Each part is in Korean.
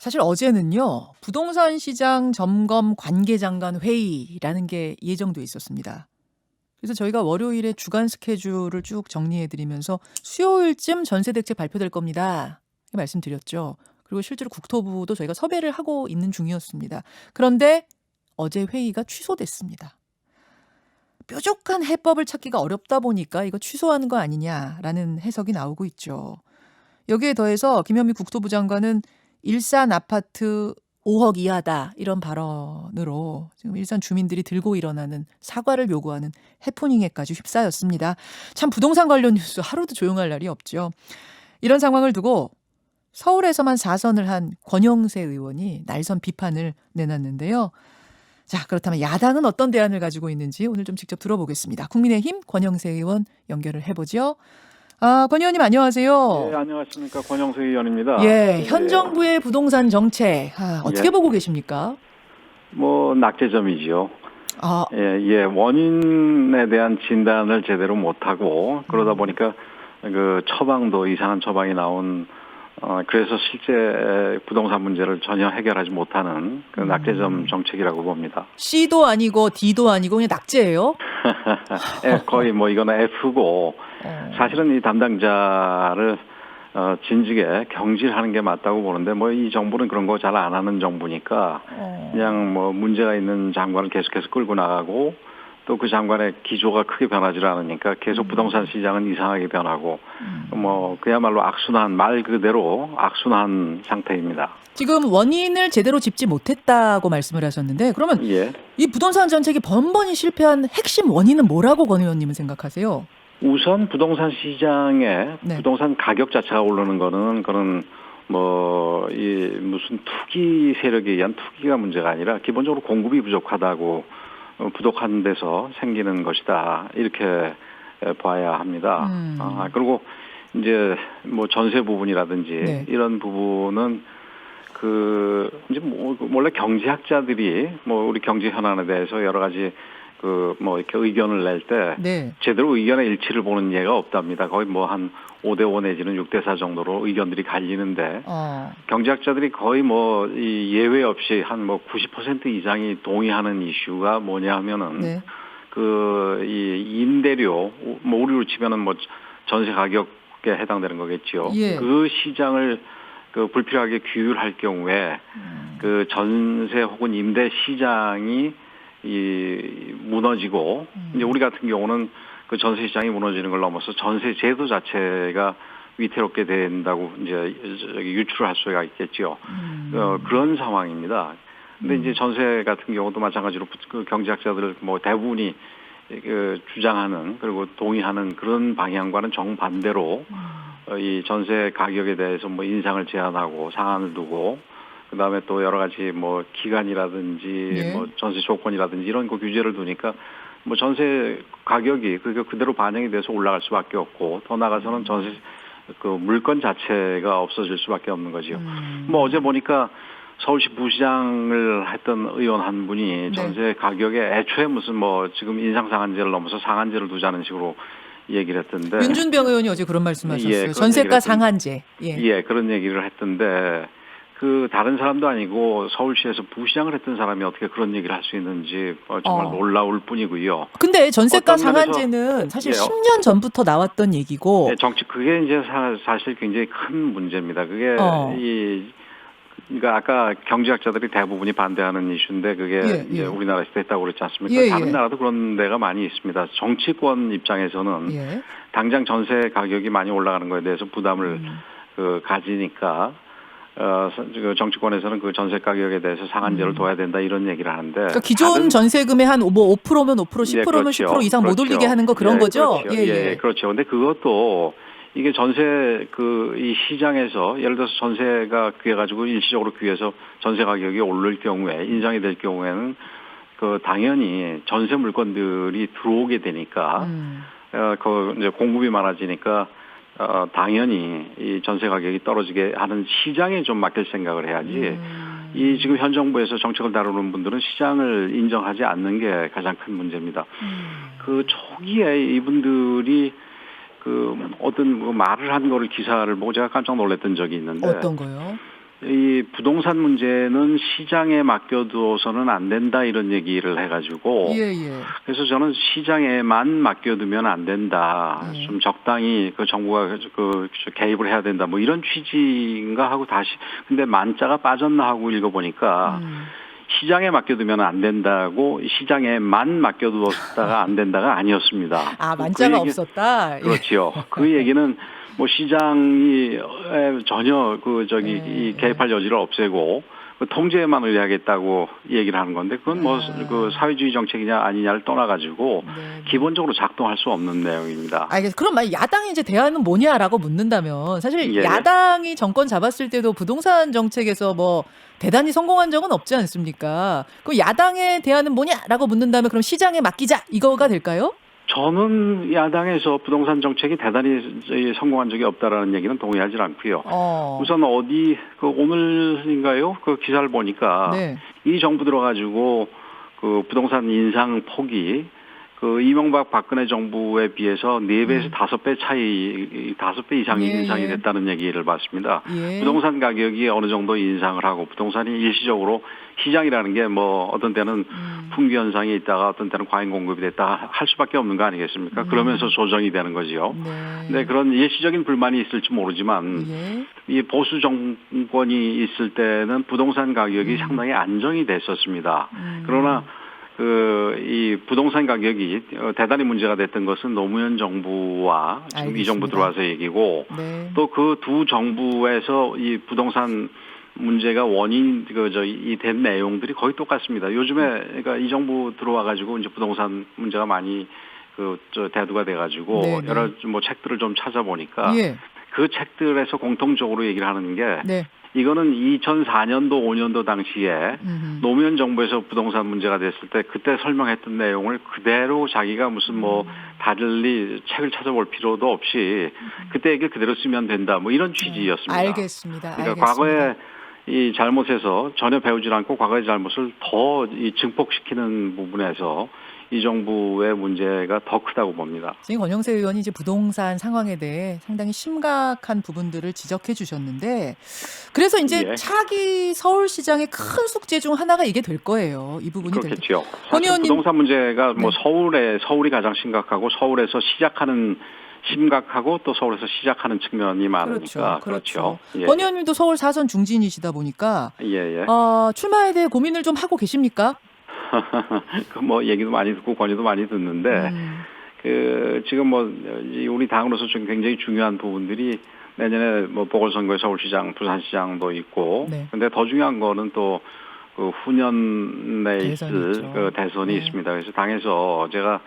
사실 어제는요, 부동산 시장 점검 관계장관 회의라는 게 예정돼 있었습니다. 그래서 저희가 월요일에 주간 스케줄을 쭉 정리해드리면서 수요일쯤 전세대책 발표될 겁니다. 이렇게 말씀드렸죠. 그리고 실제로 국토부도 저희가 섭외를 하고 있는 중이었습니다. 그런데 어제 회의가 취소됐습니다. 뾰족한 해법을 찾기가 어렵다 보니까 이거 취소하는 거 아니냐라는 해석이 나오고 있죠. 여기에 더해서 김현미 국토부 장관은 일산 아파트 5억 이하다 이런 발언으로 지금 일산 주민들이 들고 일어나는 사과를 요구하는 해프닝에까지 휩싸였습니다. 참 부동산 관련 뉴스 하루도 조용할 날이 없죠. 이런 상황을 두고 서울에서만 4선을 한 권영세 의원이 날선 비판을 내놨는데요. 자, 그렇다면 야당은 어떤 대안을 가지고 있는지 오늘 좀 직접 들어보겠습니다. 국민의힘 권영세 의원 연결을 해보죠. 권 의원님 안녕하세요. 예, 안녕하십니까. 권영세 의원입니다. 예, 현 정부의 부동산 정책 어떻게 예, 보고 계십니까? 뭐 낙제점이지요. 아, 원인에 대한 진단을 제대로 못하고 그러다 보니까 그 처방도 이상한 처방이 나온 그래서 실제 부동산 문제를 전혀 해결하지 못하는 그 낙제점 정책이라고 봅니다. C도 아니고 D도 아니고 그냥 낙제예요? 거의 뭐 이거는 F고 사실은 이 담당자를 진즉에 경질하는 게 맞다고 보는데 뭐 이 정부는 그런 거 잘 안 하는 정부니까 그냥 뭐 문제가 있는 장관을 계속해서 끌고 나가고 또 그 장관의 기조가 크게 변하지 않으니까 계속 부동산 시장은 이상하게 변하고 뭐 그야말로 악순환 말 그대로 악순환 상태입니다. 지금 원인을 제대로 짚지 못했다고 말씀을 하셨는데 그러면 예. 이 부동산 정책이 번번이 실패한 핵심 원인은 뭐라고 권 의원님은 생각하세요? 우선 부동산 시장에 네. 부동산 가격 자체가 오르는 거는 그런 뭐 이 무슨 투기 세력에 의한 투기가 문제가 아니라 기본적으로 공급이 부족하다고 부족한 데서 생기는 것이다 이렇게 봐야 합니다. 그리고 이제 뭐 전세 부분이라든지 네. 이런 부분은 그 이제 뭐 원래 경제학자들이 뭐 우리 경제 현안에 대해서 여러 가지 그 뭐 이렇게 의견을 낼 때 네. 제대로 의견의 일치를 보는 예가 없답니다. 거의 뭐 한 5대5 내지는 6대4 정도로 의견들이 갈리는데 경제학자들이 거의 뭐 이 예외 없이 한 뭐 90% 이상이 동의하는 이슈가 뭐냐 하면은 네. 그 이 임대료 뭐 우리로 치면은 뭐 전세 가격에 해당되는 거겠죠. 예. 그 시장을 그 불필요하게 규율할 경우에 그 전세 혹은 임대 시장이 이 무너지고 이제 우리 같은 경우는 그 전세 시장이 무너지는 걸 넘어서 전세 제도 자체가 위태롭게 된다고 이제 유출을 할 수가 있겠죠. 그런 상황입니다. 근데 이제 전세 같은 경우도 마찬가지로 그 경제학자들 뭐 대부분이 그 주장하는 그리고 동의하는 그런 방향과는 정반대로 이 전세 가격에 대해서 뭐 인상을 제한하고 상한을 두고 그다음에 또 여러 가지 뭐 기간이라든지 네. 뭐 전세 조건이라든지 이런 거 규제를 두니까 뭐 전세 가격이 그게 그대로 반영이 돼서 올라갈 수밖에 없고 더 나아가서는 전세 그 물건 자체가 없어질 수밖에 없는 거지요. 뭐 어제 보니까 서울시 부시장을 했던 의원 한 분이 전세 가격에 애초에 무슨 뭐 지금 인상 상한제를 넘어서 상한제를 두자는 식으로 얘기를 했던데. 윤준병 의원이 어제 그런 말씀하셨어요. 그런 전세가 상한제. 예, 그런 얘기를 했던데 그 다른 사람도 아니고 서울시에서 부시장을 했던 사람이 어떻게 그런 얘기를 할 수 있는지 정말 놀라울 뿐이고요. 근데 전세가 어떤 면에서 상한제는 사실 예, 10년 전부터 나왔던 얘기고. 예, 그게 이제 사실 굉장히 큰 문제입니다. 그게 그러니까 아까 경제학자들이 대부분이 반대하는 이슈인데 그게 이제 우리나라에서 됐다고 그랬지 않습니까? 다른 나라도 그런 데가 많이 있습니다. 정치권 입장에서는 당장 전세 가격이 많이 올라가는 거에 대해서 부담을 그 가지니까 정치권에서는 그 전세 가격에 대해서 상한제를 둬야 된다 이런 얘기를 하는데 그러니까 기존 전세금의 한 뭐 5%면 5%, 10%면 그렇죠. 10% 이상 못 올리게 하는 거 그런 거죠? 그렇죠. 그렇죠. 근데 그것도 이게 전세 이 시장에서 예를 들어서 전세가 귀해가지고 일시적으로 귀해서 전세 가격이 오를 경우에 인상이 될 경우에는 그 당연히 전세 물건들이 들어오게 되니까 그 이제 공급이 많아지니까 당연히 이 전세 가격이 떨어지게 하는 시장에 좀 맡길 생각을 해야지. 이 지금 현 정부에서 정책을 다루는 분들은 시장을 인정하지 않는 게 가장 큰 문제입니다. 그 초기에 이분들이 그 어떤 그 말을 한 거를 기사를 보고 제가 깜짝 놀랐던 적이 있는데 어떤 거요? 이 부동산 문제는 시장에 맡겨두어서는 안 된다 이런 얘기를 해가지고 예, 예. 그래서 저는 시장에만 맡겨두면 안 된다. 예. 좀 적당히 그 정부가 그 개입을 해야 된다. 뭐 이런 취지인가 하고 다시 근데 만자가 빠졌나 하고 읽어보니까 시장에 맡겨두면 안 된다고 시장에만 맡겨두었다가 안 된다가 아니었습니다. 아, 만자가 얘기, 없었다. 그렇지요. 그 얘기는 뭐 시장이 전혀 이 개입할 여지를 없애고 그 통제에만 의뢰하겠다고 얘기를 하는 건데 그건 뭐 그 사회주의 정책이냐 아니냐를 떠나가지고 기본적으로 작동할 수 없는 내용입니다. 알겠습니다. 그럼 만약 야당이 이제 대안은 뭐냐라고 묻는다면 사실 예. 야당이 정권 잡았을 때도 부동산 정책에서 뭐 대단히 성공한 적은 없지 않습니까? 그럼 야당의 대안은 뭐냐라고 묻는다면 그럼 시장에 맡기자 이거가 될까요? 저는 야당에서 부동산 정책이 대단히 성공한 적이 없다라는 얘기는 동의하지 않고요. 우선 오늘인가요? 그 기사를 보니까 네. 이 정부 들어가지고 그 부동산 인상 폭이 그 이명박 박근혜 정부에 비해서 4배에서 5배 차이, 5배 이상이 인상이 됐다는 얘기를 봤습니다. 예. 부동산 가격이 어느 정도 인상을 하고 부동산이 일시적으로 시장이라는 게 뭐 어떤 때는 풍기 현상이 있다가 어떤 때는 과잉 공급이 됐다 할 수밖에 없는 거 아니겠습니까? 그러면서 조정이 되는 거지요. 네, 그런 일시적인 불만이 있을지 모르지만 이 보수 정권이 있을 때는 부동산 가격이 상당히 안정이 됐었습니다. 그러나 이 부동산 가격이 대단히 문제가 됐던 것은 노무현 정부와 지금 알겠습니다. 이 정부 들어와서 얘기고 또 그 두 정부에서 이 부동산 문제가 원인 이 된 내용들이 거의 똑같습니다. 요즘에 그러니까 이 정부 들어와 가지고 이제 부동산 문제가 많이 대두가 돼 가지고 여러 뭐 책들을 좀 찾아보니까 그 책들에서 공통적으로 얘기를 하는 게 이거는 2004년도 5년도 당시에 노무현 정부에서 부동산 문제가 됐을 때 그때 설명했던 내용을 그대로 자기가 무슨 뭐 달리 책을 찾아볼 필요도 없이 그때 얘기를 그대로 쓰면 된다 뭐 이런 취지였습니다. 알겠습니다. 그러니까 과거에 이 잘못에서 전혀 배우지 않고 과거의 잘못을 더 증폭시키는 부분에서 이 정부의 문제가 더 크다고 봅니다. 지금 권영세 의원이 이제 부동산 상황에 대해 상당히 심각한 부분들을 지적해 주셨는데 그래서 이제 차기 서울시장의 큰 숙제 중 하나가 이게 될 거예요. 이 부분이 그렇겠죠. 사실 부동산 문제가 뭐 서울이 가장 심각하고 서울에서 시작하는 심각하고 또 서울에서 시작하는 측면이 많으니까 그렇죠. 권 의원님도 서울 4선 중진이시다 보니까 출마에 대해 고민을 좀 하고 계십니까? 그 뭐 얘기도 많이 듣고 권유도 많이 듣는데 그 지금 뭐 우리 당으로서 좀 굉장히 중요한 부분들이 내년에 뭐 보궐선거에 서울시장, 부산시장도 있고 근데 더 중요한 거는 또 그 후년에 있을 그 대선이 있습니다. 그래서 당에서 제가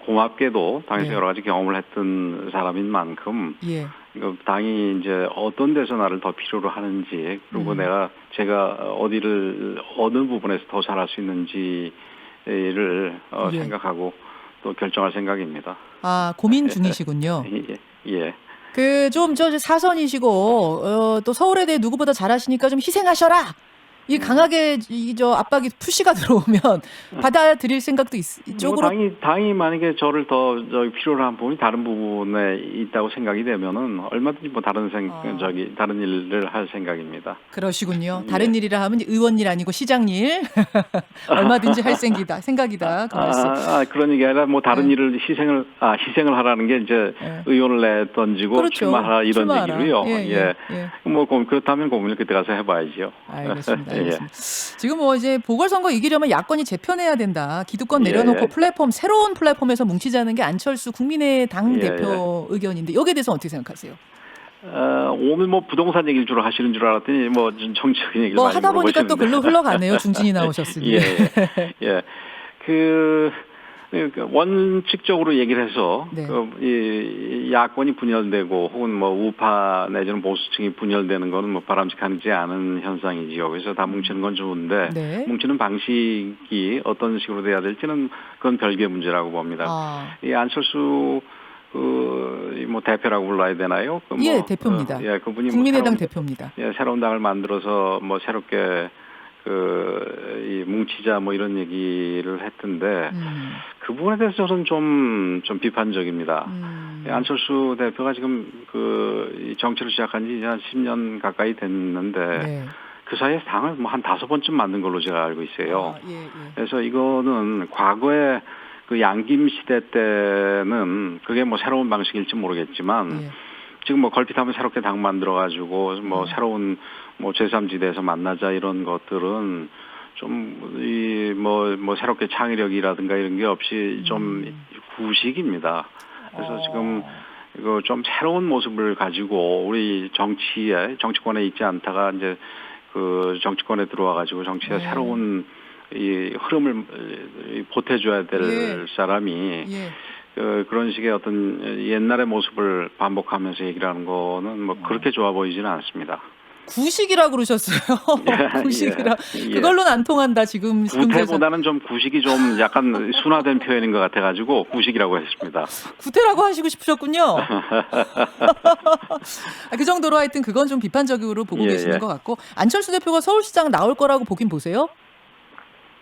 고맙게도 당에서 여러 가지 경험을 했던 사람인 만큼 당이 이제 어떤 데서 나를 더 필요로 하는지 그리고 제가 어느 부분에서 더 잘할 수 있는지를 생각하고 또 결정할 생각입니다. 아, 고민 중이시군요. 예. 좀 사선이시고 또 서울에 대해 누구보다 잘하시니까 좀 희생하셔라. 이 강하게 압박이 푸시가 들어오면 받아들일 생각도 이쪽으로 당이 만약에 저를 더 필요로 한 부분이 다른 부분에 있다고 생각이 되면은 얼마든지 뭐 다른 일을 할 생각입니다. 그러시군요. 다른 일이라 하면 의원 일 아니고 시장 일 얼마든지 할 생각이다. 그 말씀. 그런 얘기 아니라 뭐 다른 일을 희생을 하라는 게 이제 의원을 던지고 출마하라 이런 얘기로요. 뭐 그렇다면 고민을 그때 가서 해봐야죠. 알겠습니다. 지금 뭐 이제 보궐선거 이기려면 야권이 재편해야 된다. 기득권 내려놓고 새로운 플랫폼에서 뭉치자는 게 안철수 국민의당 대표 의견인데 여기에 대해서 어떻게 생각하세요? 오늘 뭐 부동산 얘기를 주로 하시는 줄 알았더니 뭐 정치적인 얘기를 많이 하다 보니까 또 글로 흘러가네요. 중진이 나오셨으니. 원칙적으로 얘기를 해서 이 야권이 분열되고 혹은 뭐 우파 내지는 보수층이 분열되는 거는 뭐 바람직하지 않은 현상이지요. 그래서 다 뭉치는 건 좋은데 뭉치는 방식이 어떤 식으로 돼야 될지는 그건 별개의 문제라고 봅니다. 이 안철수 뭐 대표라고 불러야 되나요? 대표입니다. 그분이 국민의당 대표입니다. 새로운 당을 만들어서 뭐 새롭게 이 뭉치자 뭐 이런 얘기를 했던데 그 부분에 대해서 저는 좀 비판적입니다. 안철수 대표가 지금 이 정치를 시작한 지 한 10년 가까이 됐는데 네. 그 사이에 당을 뭐 한 5번쯤 만든 걸로 제가 알고 있어요. 예. 그래서 이거는 과거에 그 양김 시대 때는 그게 뭐 새로운 방식일지 모르겠지만 예. 지금 뭐 걸핏하면 새롭게 당 만들어가지고 뭐 새로운 뭐 제3지대에서 만나자 이런 것들은 좀 뭐 새롭게 창의력이라든가 이런 게 없이 좀 구식입니다. 그래서 지금 이거 좀 새로운 모습을 가지고 우리 정치권에 있지 않다가 이제 그 정치권에 들어와가지고 정치의 새로운 이 흐름을 보태줘야 될 예. 사람이 그런 식의 어떤 옛날의 모습을 반복하면서 얘기를 하는 거는 뭐 그렇게 좋아 보이지는 않습니다. 구식이라 그러셨어요. 구식이라. 예. 그걸로는 안 통한다 지금. 구태보다는 좀 구식이 좀 약간 순화된 표현인 것 같아가지고 구식이라고 했습니다. 구태라고 하시고 싶으셨군요. 그 정도로 하여튼 그건 좀 비판적으로 보고 계시는 것 같고 안철수 대표가 서울시장 나올 거라고 보긴 보세요?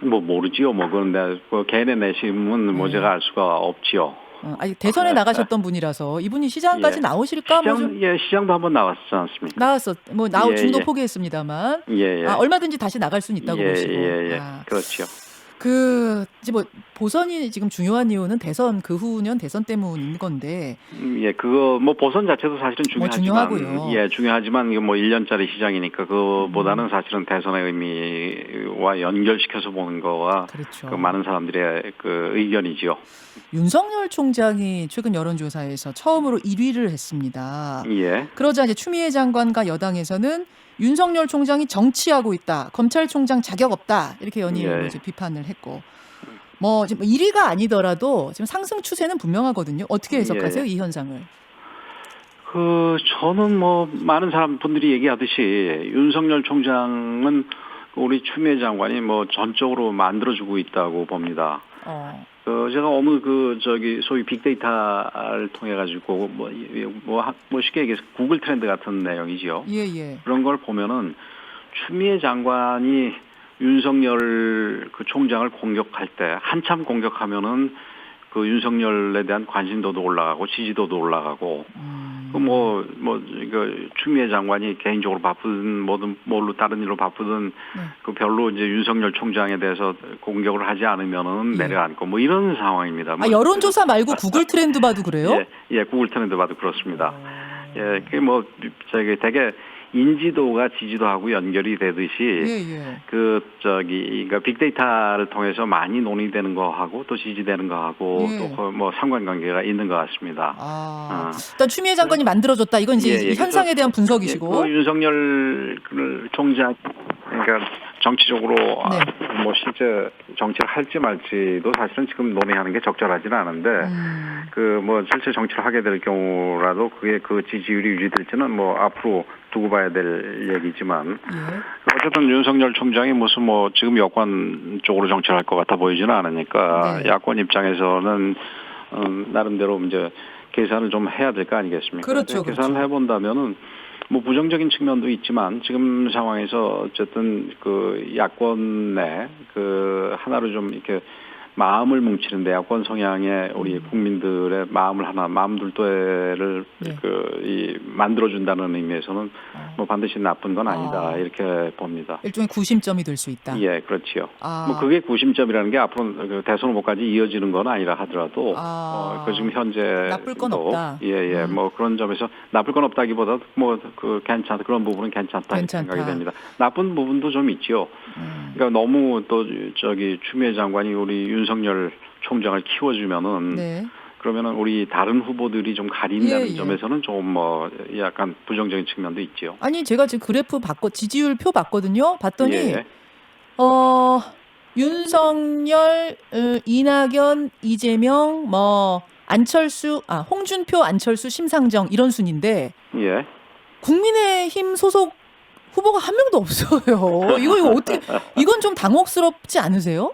뭐 모르지요. 뭐 그런데 그 개인의 내심은 뭐 제가 알 수가 없지요. 아니 대선에 나가셨던 분이라서 이분이 시장까지 나오실까? 시장도 한번 나왔지 않습니까? 나왔어. 뭐 중도 포기했습니다만. 얼마든지 다시 나갈 수는 있다고 보시고. 그렇죠. 이제 뭐 보선이 지금 중요한 이유는 대선 그 후년 대선 때문인 건데. 그거 뭐 보선 자체도 사실은 중요하지만, 중요하고요. 중요하지만 이게 뭐 1년짜리 시장이니까 그보다는 사실은 대선의 의미와 연결시켜서 보는 거와 그렇죠. 그 많은 사람들의 그 의견이지요. 윤석열 총장이 최근 여론조사에서 처음으로 1위를 했습니다. 그러자 이제 추미애 장관과 여당에서는 윤석열 총장이 정치하고 있다. 검찰총장 자격 없다. 이렇게 연이어 이제 비판을 했고. 뭐 지금 1위가 아니더라도 지금 상승 추세는 분명하거든요. 어떻게 해석하세요, 이 현상을? 저는 뭐 많은 분들이 얘기하듯이 윤석열 총장은 우리 추미애 장관이 뭐 전적으로 만들어주고 있다고 봅니다. 제가 어느 소위 빅데이터를 통해 가지고 뭐 쉽게 얘기해서 구글 트렌드 같은 내용이지요. 그런 걸 보면은 추미애 장관이 윤석열 그 총장을 공격할 때 한참 공격하면은 그 윤석열에 대한 관심도도 올라가고 지지도도 올라가고 그 추미애 장관이 개인적으로 바쁘든 뭘로 다른 일로 바쁘든 그 별로 이제 윤석열 총장에 대해서 공격을 하지 않으면은 내려앉고 뭐 이런 상황입니다. 여론조사 말고 구글 트렌드 봐도 그래요? 구글 트렌드 봐도 그렇습니다. 그게 되게 인지도가 지지도하고 연결이 되듯이 그러니까 빅데이터를 통해서 많이 논의되는 거하고 또 지지되는 거하고 또 뭐 상관관계가 있는 것 같습니다. 일단 추미애 장관이 만들어줬다. 이건 이제 현상에 대한 분석이시고. 윤석열 총장 그러니까 정치적으로 뭐 실제 정치를 할지 말지도 사실은 지금 논의하는 게 적절하지는 않은데 뭐 실제 정치를 하게 될 경우라도 그게 그 지지율이 유지될지는 뭐 앞으로 두고 봐야 될 얘기지만 어쨌든 윤석열 총장이 무슨 뭐 지금 여권 쪽으로 정치를 할 것 같아 보이지는 않으니까 야권 입장에서는 나름대로 이제 계산을 좀 해야 될 거 아니겠습니까? 그렇죠. 계산을 해본다면은 뭐 부정적인 측면도 있지만 지금 상황에서 어쨌든 그 야권 내 하나로 좀 이렇게 마음을 뭉치는데 야권 성향의 우리 국민들의 마음둘도를 만들어준다는 의미에서는 뭐 반드시 나쁜 건 아니다 이렇게 봅니다. 일종의 구심점이 될 수 있다. 그렇지요. 뭐 그게 구심점이라는 게 앞으로 대선 후보까지 이어지는 건 아니라 하더라도 그 지금 현재 나쁠 건 없다. 뭐 그런 점에서 나쁠 건 없다기보다 뭐 그런 부분은 괜찮다 이렇게 생각이 됩니다. 나쁜 부분도 좀 있지요. 그러니까 너무 또 추미애 장관이 우리 윤석열 총장을 키워주면은 그러면은 우리 다른 후보들이 좀 가린다는 점에서는 좀 뭐 약간 부정적인 측면도 있지요. 아니 제가 지금 그래프 지지율 표 봤거든요. 봤더니 윤석열, 이낙연, 이재명, 뭐 안철수, 홍준표, 안철수, 심상정 이런 순인데 국민의힘 소속 후보가 한 명도 없어요. 이거 어떻게? 이건 좀 당혹스럽지 않으세요?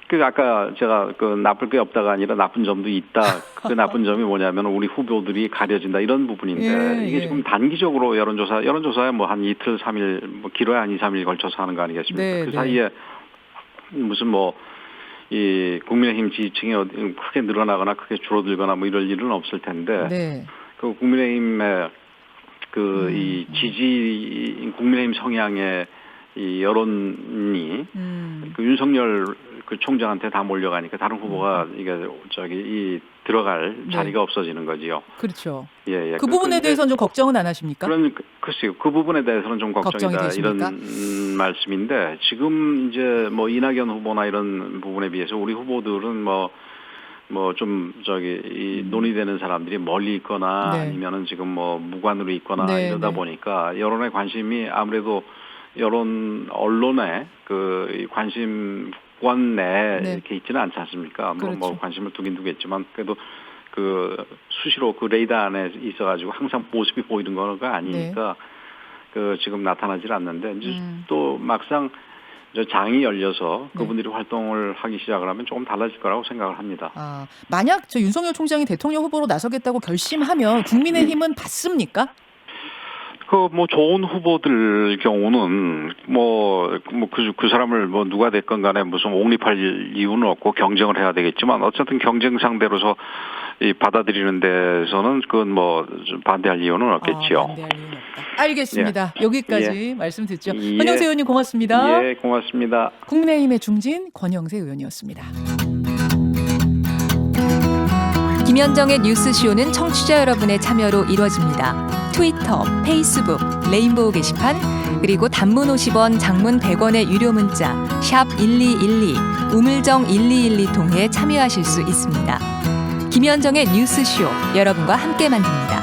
그 아까 제가 그 나쁠 게 없다가 아니라 나쁜 점도 있다. 그 나쁜 점이 뭐냐면 우리 후보들이 가려진다 이런 부분인데 예, 이게 예. 지금 단기적으로 여론조사에 뭐 한 이틀, 3일, 뭐 길어야 한 2, 3일 걸쳐서 하는 거 아니겠습니까? 네, 그 네. 사이에 무슨 뭐 이 국민의힘 지지층이 크게 늘어나거나 크게 줄어들거나 뭐 이럴 일은 없을 텐데 네. 그 국민의힘의 그 이 국민의힘 성향의 이 여론이 그 윤석열 그 총장한테 다 몰려가니까 다른 후보가 이게 이 들어갈 네. 자리가 없어지는 거지요. 그렇죠. 예, 예. 그 부분에 대해서는 좀 걱정은 안 하십니까? 글쎄요. 그 부분에 대해서는 좀 걱정이 걱정이다 되십니까? 이런 말씀인데 지금 이제 뭐 이낙연 후보나 이런 부분에 비해서 우리 후보들은 뭐 좀 이 논의되는 사람들이 멀리 있거나 네. 아니면은 지금 뭐 무관으로 있거나 네, 이러다 네. 보니까 여론의 관심이 아무래도 언론의 이 관심권 내에 네. 이렇게 있지는 않지 않습니까? 뭐 그렇죠. 관심을 두긴 두겠지만 그래도 그 수시로 그 레이더 안에 있어가지고 항상 모습이 보이는 거가 아니니까 그 지금 나타나질 않는데 이제 또 막상 장이 열려서 네. 그분들이 활동을 하기 시작을 하면 조금 달라질 거라고 생각을 합니다. 아, 만약 저 윤석열 총장이 대통령 후보로 나서겠다고 결심하면 국민의힘은 받습니까? 뭐 좋은 후보들 경우는 그 사람을 뭐 누가 됐건 간에 무슨 옹립할 이유는 없고 경쟁을 해야 되겠지만 어쨌든 경쟁 상대로서 이 받아들이는 데서는 그건 뭐 좀 반대할 이유는 없겠지요. 반대할 이유는 없다. 알겠습니다. 여기까지 말씀 듣죠. 예. 권영세 의원님 고맙습니다. 예, 고맙습니다. 국민의힘의 중진 권영세 의원이었습니다. 김현정의 뉴스쇼는 청취자 여러분의 참여로 이루어집니다. 트위터, 페이스북, 레인보우 게시판, 그리고 단문 50원, 장문 100원의 유료 문자 샵 1212, 우물정 1212 통해 참여하실 수 있습니다. 김현정의 뉴스쇼, 여러분과 함께 만듭니다.